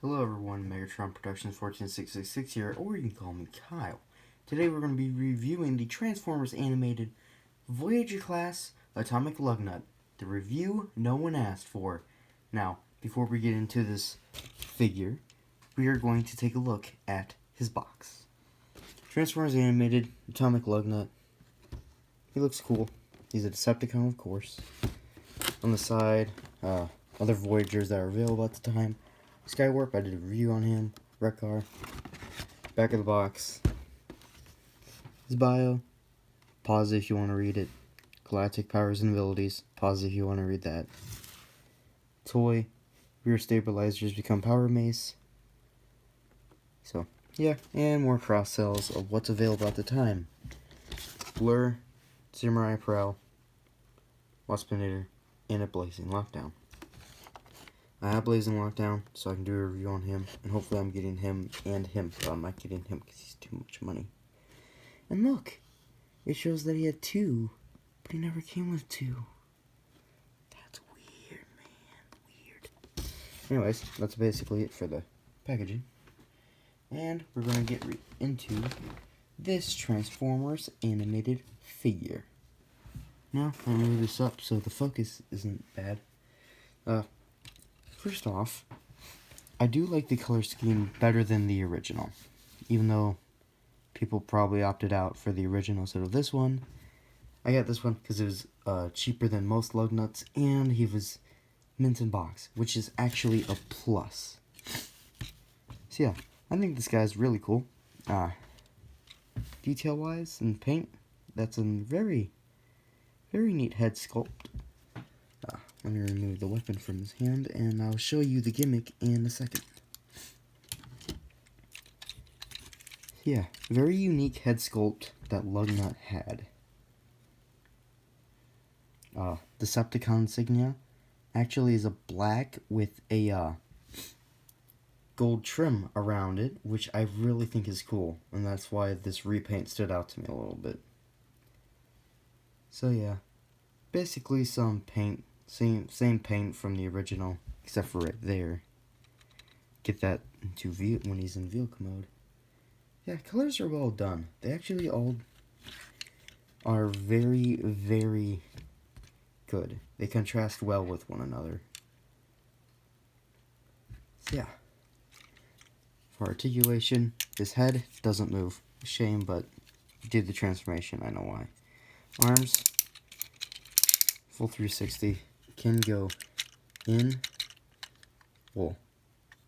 Hello everyone, Megatron Productions 14666 here, or you can call me Kyle. Today we're going to be reviewing the Transformers animated Voyager class Atomic Lugnut, the review no one asked for. Now, before we get into this figure, we are going to take a look at his box. Transformers animated Atomic Lugnut. He looks cool. He's a Decepticon, of course. On the side, other Voyagers that are available at the time. Skywarp, I did a review on him. Wreck-Gar. Back of the box. His bio. Pause if you want to read it. Galactic powers and abilities. Pause if you want to read that. Toy. Rear stabilizers become power mace. So, yeah. And more cross-sells of what's available at the time. Blur. Samurai Prowl. Waspinator. And a Blazing Lockdown. I have Blazing Lockdown, so I can do a review on him, and hopefully I'm getting him and him, but I'm not getting him because he's too much money. And look, it shows that he had two, but he never came with two. That's weird, man, weird. Anyways, that's basically it for the packaging. And we're going to get into this Transformers animated figure. Now, I'll move this up so the focus isn't bad. First off, I do like the color scheme better than the original, even though people probably opted out for the original instead of this one. I got this one because it was cheaper than most Lugnuts, and he was mint in box, which is actually a plus. So yeah, I think this guy's really cool. Detail-wise and paint, that's a very, very neat head sculpt. Let me remove the weapon from his hand, and I'll show you the gimmick in a second. Yeah, very unique head sculpt that Lugnut had. Decepticon insignia actually is a black with a gold trim around it, which I really think is cool, and that's why this repaint stood out to me a little bit. So yeah, basically some paint. Same paint from the original, except for right there. Get that into when he's in vehicle mode. Yeah, colors are well done. They actually all are very, very good. They contrast well with one another. So yeah. For articulation, his head doesn't move. Shame, but did the transformation, I know why. Arms, full 360. Can go in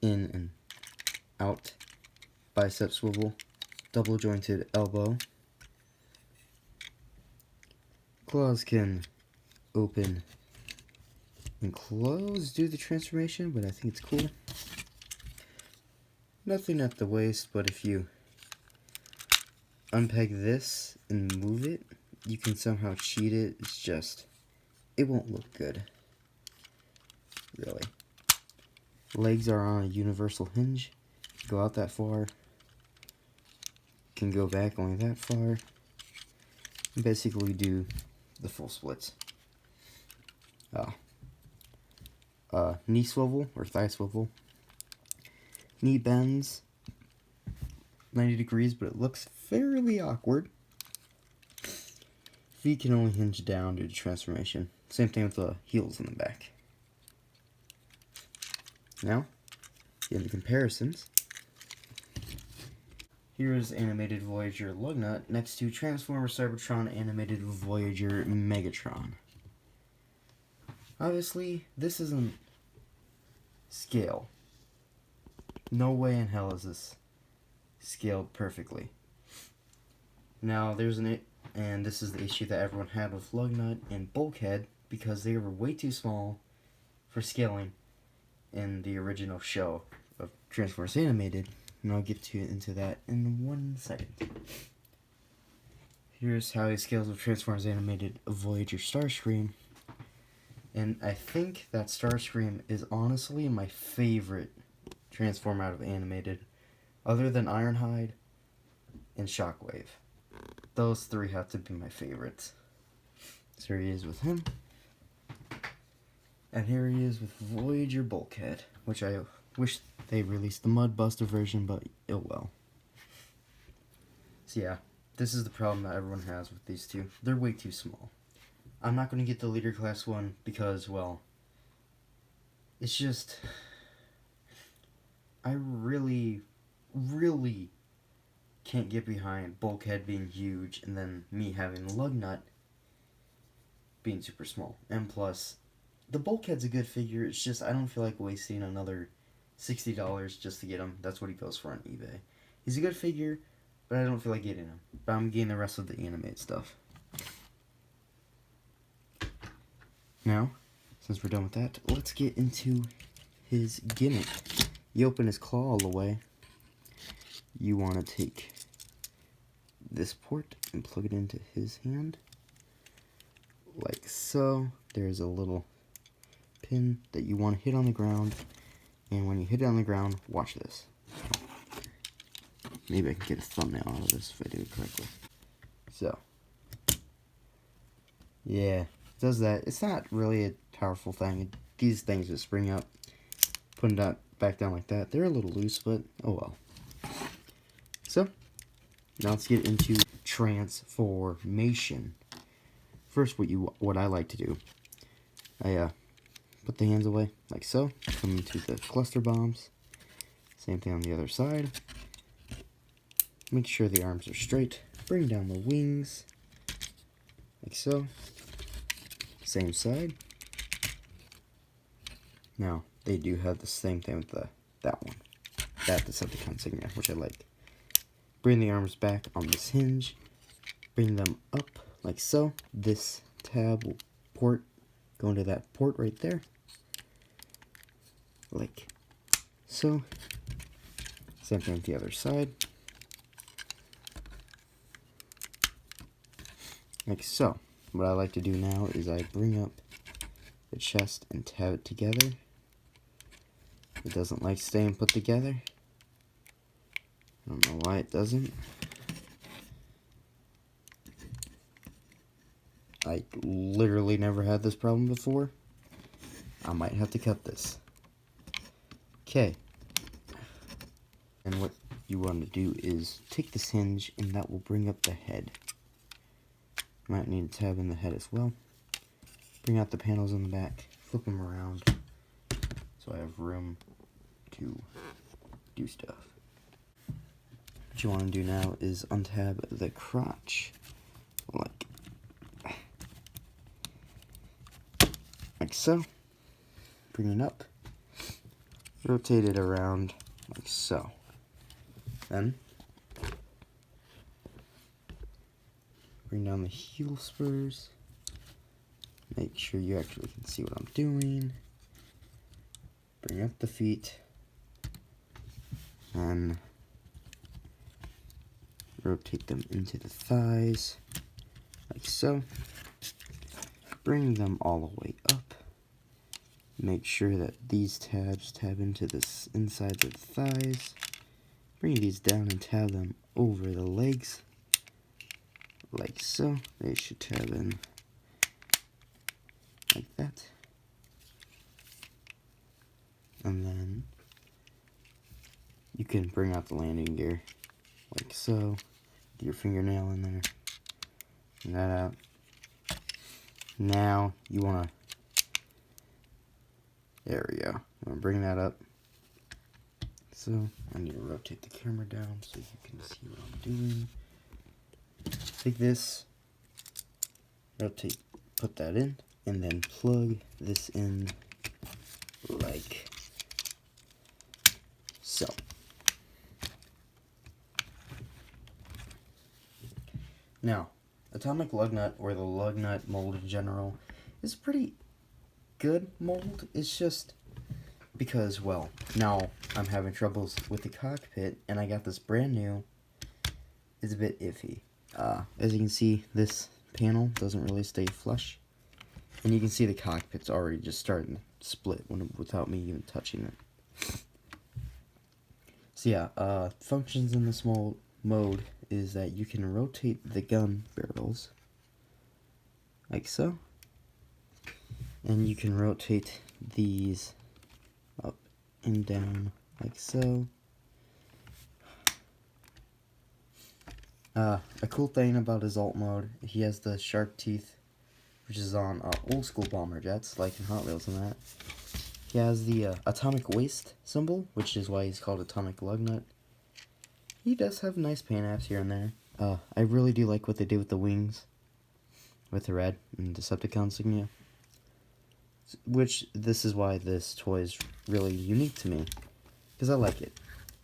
and out, bicep swivel, double jointed elbow. Claws can open and close, do the transformation, but I think it's cool. Nothing at the waist, but if you unpeg this and move it, you can somehow cheat it. It's just, it won't look good. Really. Legs are on a universal hinge. Go out that far. Can go back only that far. And basically do the full splits. Knee swivel or thigh swivel. Knee bends 90 degrees, but it looks fairly awkward. Feet can only hinge down due to transformation. Same thing with the heels in the back. Now, in the comparisons, here is animated Voyager Lugnut next to Transformers Cybertron animated Voyager Megatron. Obviously, this isn't scale. No way in hell is this scaled perfectly. Now, and this is the issue that everyone had with Lugnut and Bulkhead, because they were way too small for scaling in the original show of Transformers Animated, and I'll get into that in 1 second. Here's how he scales with Transformers Animated Voyager Starscream, and I think that Starscream is honestly my favorite Transformer out of Animated, other than Ironhide and Shockwave. Those three have to be my favorites. So here he is with him. And here he is with Voyager Bulkhead, which I wish they released the Mud Buster version, but oh well. So yeah, this is the problem that everyone has with these two. They're way too small. I'm not going to get the leader class one because, well, it's just, I really can't get behind Bulkhead being huge and then me having Lugnut being super small. And plus, the Bulkhead's a good figure, it's just I don't feel like wasting another $60 just to get him. That's what he goes for on eBay. He's a good figure, but I don't feel like getting him. But I'm getting the rest of the animated stuff. Now, since we're done with that, let's get into his gimmick. You open his claw all the way. You want to take this port and plug it into his hand. Like so. There's a little pin that you want to hit on the ground. And when you hit it on the ground, watch this. Maybe I can get a thumbnail out of this if I do it correctly. So, yeah, it does that. It's not really a powerful thing. These things just spring up. Putting that back down like that. They're a little loose, but oh well. So, now let's get into transformation. First, what I like to do, I put the hands away like so. Come into the cluster bombs. Same thing on the other side. Make sure the arms are straight. Bring down the wings like so. Same side. Now they do have the same thing with that one, that Decepticon insignia, which I like. Bring the arms back on this hinge. Bring them up like so. This tab will go into that port right there. Like so. Same thing with the other side. Like so. What I like to do now is I bring up the chest and tab it together. It doesn't like staying put together. I don't know why it doesn't. I literally never had this problem before. I might have to cut this. Okay. And what you want to do is take this hinge and that will bring up the head. Might need a tab in the head as well. Bring out the panels in the back. Flip them around so I have room to do stuff. What you want to do now is untab the crotch like so. Bring it up. Rotate it around like so. Then bring down the heel spurs. Make sure you actually can see what I'm doing. Bring up the feet. And rotate them into the thighs. Like so. Bring them all the way up. Make sure that these tabs tab into the insides of the thighs. Bring these down and tab them over the legs. Like so. They should tab in like that. And then you can bring out the landing gear like so. Get your fingernail in there. Bring that out. Now you want to, there we go. I'm going to bring that up. So I need to rotate the camera down so you can see what I'm doing. Take this, rotate, put that in, and then plug this in like so. Now, Atomic Lugnut, or the Lugnut mold in general, is pretty good mold. It's just because, well, now I'm having troubles with the cockpit, and I got this brand new. It's a bit iffy. As you can see, this panel doesn't really stay flush, and you can see the cockpit's already just starting to split without me even touching it. So yeah, functions in this mode is that you can rotate the gun barrels like so, and you can rotate these up and down like so. A cool thing about his alt mode, he has the shark teeth, which is on old school bomber jets, like in Hot Wheels and that. He has the atomic waste symbol, which is why he's called Atomic Lugnut. He does have nice paint apps here and there. I really do like what they did with the wings, with the red and Decepticon insignia. Which, this is why this toy is really unique to me, because I like it.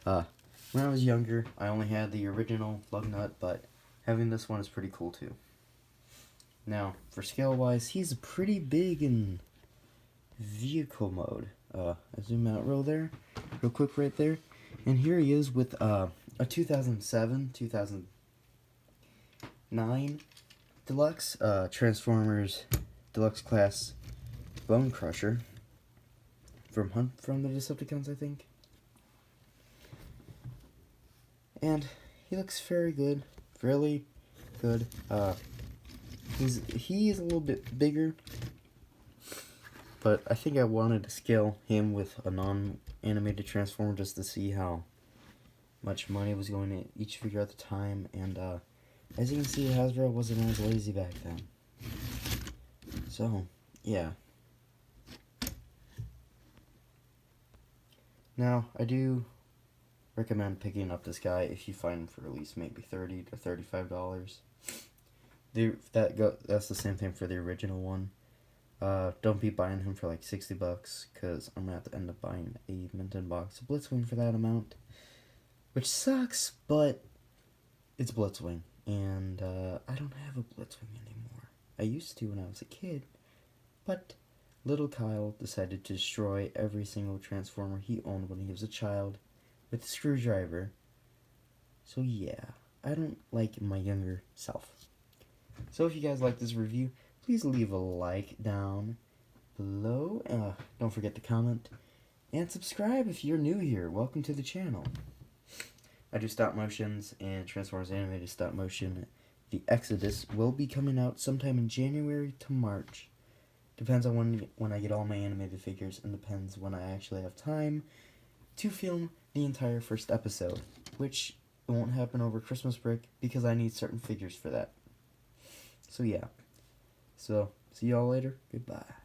When I was younger, I only had the original Lugnut, but having this one is pretty cool too. Now, for scale-wise, he's pretty big in vehicle mode. I zoom out real quick right there. And here he is with a 2007, 2009 Deluxe Transformers Deluxe Class Bone Crusher from the Decepticons, I think. And he looks very good, fairly good. He is a little bit bigger, but I think I wanted to scale him with a non-animated Transformer just to see how much money was going to each figure at the time. And as you can see, Hasbro wasn't as lazy back then. So, yeah. Now, I do recommend picking up this guy if you find him for at least maybe $30 to $35. That's the same thing for the original one. Don't be buying him for like $60, because I'm gonna have to end up buying a minted box of Blitzwing for that amount, which sucks, but it's Blitzwing, and I don't have a Blitzwing anymore. I used to when I was a kid, but little Kyle decided to destroy every single Transformer he owned when he was a child with a screwdriver. So yeah, I don't like my younger self. So if you guys like this review, please leave a like down below. Don't forget to comment and subscribe if you're new here. Welcome to the channel. I do stop motions and Transformers animated stop motion. The Exodus will be coming out sometime in January to March. Depends on when I get all my animated figures, and depends when I actually have time to film the entire first episode, which won't happen over Christmas break because I need certain figures for that. So yeah. So, see y'all later. Goodbye.